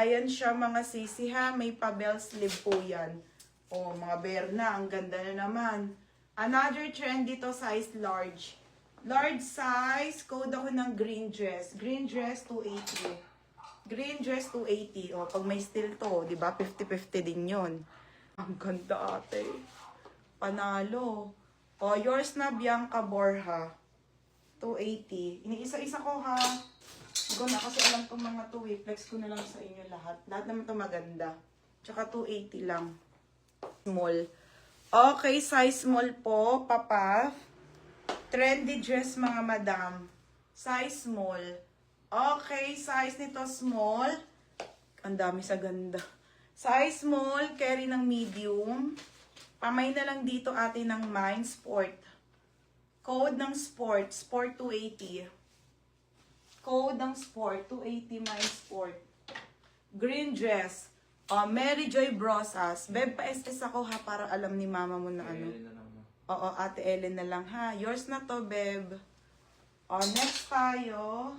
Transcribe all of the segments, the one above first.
Ayan siya mga sisi ha. May pa-bell sleeve po yan. Oh, mga Berna. Ang ganda na naman. Another trend dito, size large. Large size. Code ako ng green dress. Green dress, 280. Green dress, 280. O, pag may steel to, di ba? 50-50 din yon. Ang ganda ate. Panalo. O, yours na Bianca Borja. 280. Iniisa-isa ko ha. Huwag na kasi alam ko mga to. Flex ko na lang sa inyo lahat. Lahat naman to maganda. Tsaka 280 lang. Small. Okay, size small po. Papa. Trendy dress mga madam. Size small. Okay, size nito small. Ang dami sa ganda. Size small, carry ng medium. Pamay na lang dito atin ng mine sport. Code ng sport, sport 280. Code ng sport, 280 mine sport. Green dress. Mary Joy Brosas. Beb, pa-SS ako ha para alam ni mama mo na ano. Oo, ate Ellen na lang ha. Yours na to, Beb. Next tayo.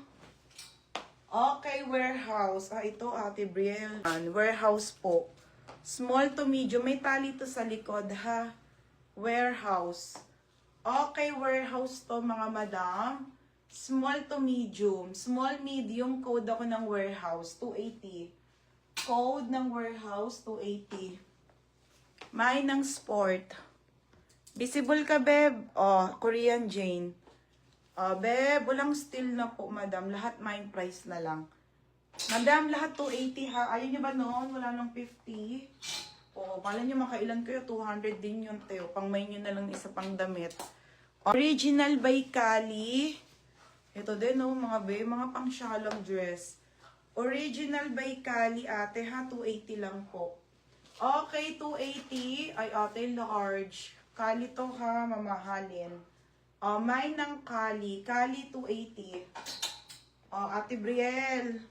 Okay, warehouse. Ito, Ate Brielle. Warehouse po. Small to medium. May tali to sa likod, ha? Warehouse. Okay, warehouse to, mga madam. Small to medium. Small, medium, code ako ng warehouse. 280. Code ng warehouse, 280. May ng sport. Visible ka, Beb. Korean Jane. Beb, walang steel na po, madam. Lahat main price na lang. Madam, lahat 280 ha. Ayaw nyo ba noon? Wala nang 50. Mala nyo makailan kayo. 200 din yun, Teo. Pang may nyo na lang isa pang damit. Original by Kali. Ito din, mga be. Mga pang shalom dress. Original by Kali, ate ha. 280 lang po. Okay, 280. Ay, ate, large. Kali to ha. Mamahalin. Mine ng Kali. Kali 280. Ate Brielle.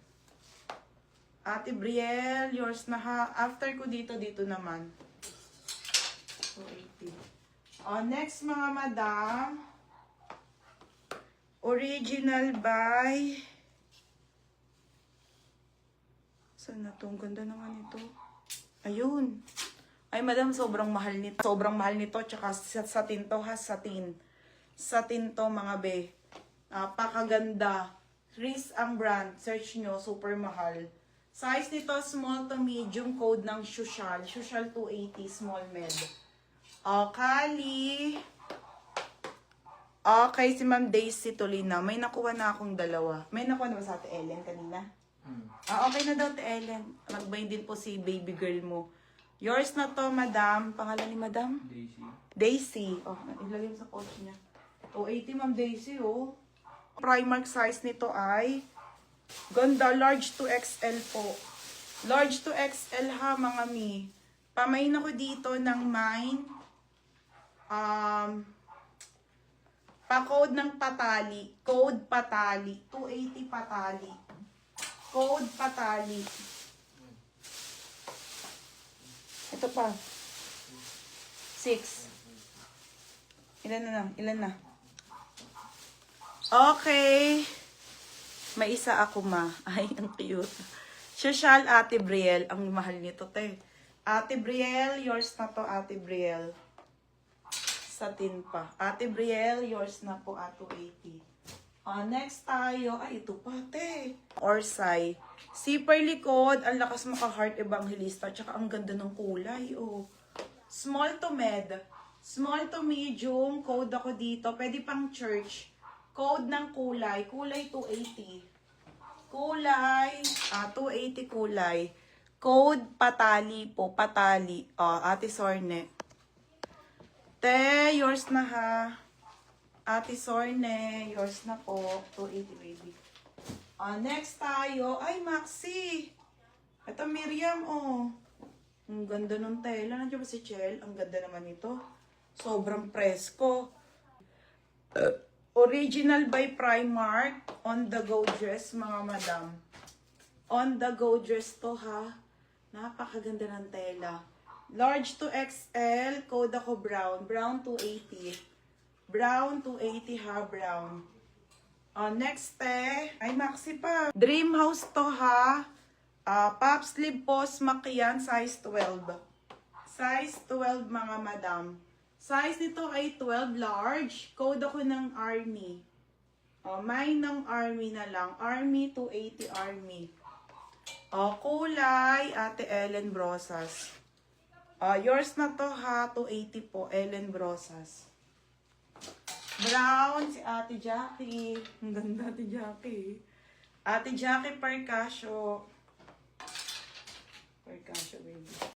Ate Brielle, yours na ha. After ko dito naman. 280. Next mga madam. Original by... Saan na to? Ang ganda naman ito. Ayun. Ay madam, sobrang mahal nito. Sobrang mahal nito. Tsaka satin to ha. Satin. Satin to mga be. Napakaganda. Riz ang brand. Search nyo. Super mahal. Size nito small to medium. Code ng Social. Social 280. Small med. Kali. Okay, si Ma'am Daisy Tolina. May nakuha na akong dalawa. May nakuha na ba sa Ate Ellen kanina? Okay na daw Ate Ellen. Nagbayin din po si baby girl mo. Yours na to, madam. Pangalan ni madam? Daisy. Daisy. Ilagay mo sa pouch niya. 280 Ma'am Daisy, Primark size nito ay ganda, large to XL po. Large to XL ha, mga mi. Pamain ako dito ng mine. Pa-code ng Patali. Code Patali. 280 Patali. Code Patali. Ito pa. 6. Ilan na lang? Ilan na? Okay. May isa ako ma. Ay, ang cute. Social Ate Brielle. Ang mahal nito, te. Ate Brielle, yours na to, Ate Brielle. Satin pa. Ate Brielle, yours na po, at 280. Next tayo. Ay, ito pa, te. Orsay. Zipper likod. Ang lakas maka-heart evangelista. Tsaka ang ganda ng kulay, Small to med. Small to medium. Code ako dito. Pwede pang church. Code ng kulay. Kulay 280. Kulay. 280 kulay. Code Patali po. Patali. Ate Sorne. Te, yours na ha. Ate Sorne. Yours na po. 280 baby. Next tayo. Ay, Maxi. Ito Miriam, Ang ganda nung tela. Nandiyan ba si Chel? Ang ganda naman ito. Sobrang presko. Original by Primark. On the go dress, mga madam. On the go dress to, ha. Napakaganda ng tela. Large to XL. Code ako brown. Brown 280. Brown 280, ha. Brown. Next, Ay, Maxi pa. Dream house to, ha. Puff sleeve po, smack yan, size 12. Size 12 mga madam. Size nito ay 12 large. Code ako ng Army. Mine ng Army na lang. Army 280 Army. Kulay, Ate Ellen Brosas. Yours na to ha, 280 po, Ellen Brosas. Brown, si Ate Jackie. Ang ganda, Ate Jackie. Ate Jackie Percasio. Percasio, baby.